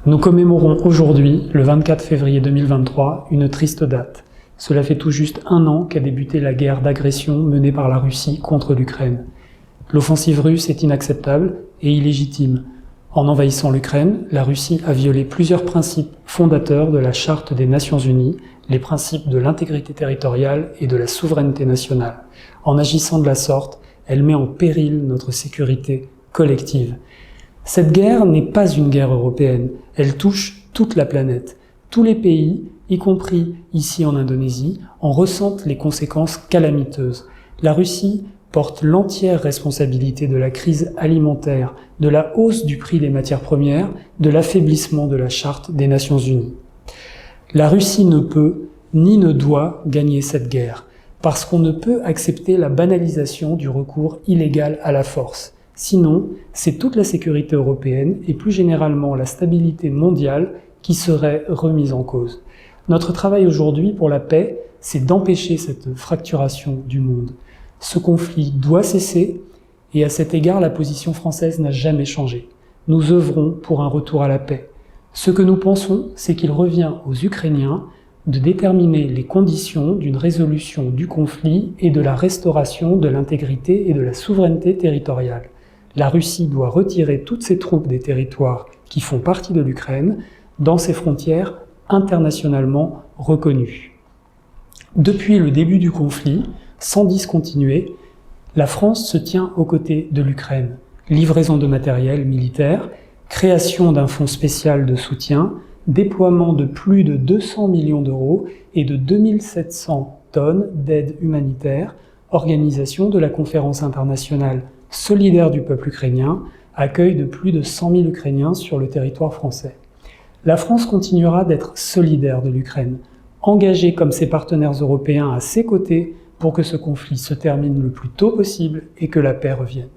Nous commémorons aujourd'hui, le 24 février 2023, une triste date. Cela fait tout juste 1 an qu'a débuté la guerre d'agression menée par la Russie contre l'Ukraine. L'offensive russe est inacceptable et illégitime. En envahissant l'Ukraine, la Russie a violé plusieurs principes fondateurs de la Charte des Nations Unies, les principes de l'intégrité territoriale et de la souveraineté nationale. En agissant de la sorte, elle met en péril notre sécurité collective. Cette guerre n'est pas une guerre européenne, elle touche toute la planète. Tous les pays, y compris ici en Indonésie, en ressentent les conséquences calamiteuses. La Russie porte l'entière responsabilité de la crise alimentaire, de la hausse du prix des matières premières, de l'affaiblissement de la Charte des Nations Unies. La Russie ne peut ni ne doit gagner cette guerre, parce qu'on ne peut accepter la banalisation du recours illégal à la force. Sinon, c'est toute la sécurité européenne et plus généralement la stabilité mondiale qui serait remise en cause. Notre travail aujourd'hui pour la paix, c'est d'empêcher cette fracturation du monde. Ce conflit doit cesser et à cet égard, la position française n'a jamais changé. Nous œuvrons pour un retour à la paix. Ce que nous pensons, c'est qu'il revient aux Ukrainiens de déterminer les conditions d'une résolution du conflit et de la restauration de l'intégrité et de la souveraineté territoriale. La Russie doit retirer toutes ses troupes des territoires qui font partie de l'Ukraine dans ses frontières internationalement reconnues. Depuis le début du conflit, sans discontinuer, la France se tient aux côtés de l'Ukraine. Livraison de matériel militaire, création d'un fonds spécial de soutien, déploiement de plus de 200 millions d'euros et de 2700 tonnes d'aide humanitaire, organisation de la conférence internationale solidaire du peuple ukrainien, accueil de plus de 100 000 Ukrainiens sur le territoire français. La France continuera d'être solidaire de l'Ukraine, engagée comme ses partenaires européens à ses côtés pour que ce conflit se termine le plus tôt possible et que la paix revienne.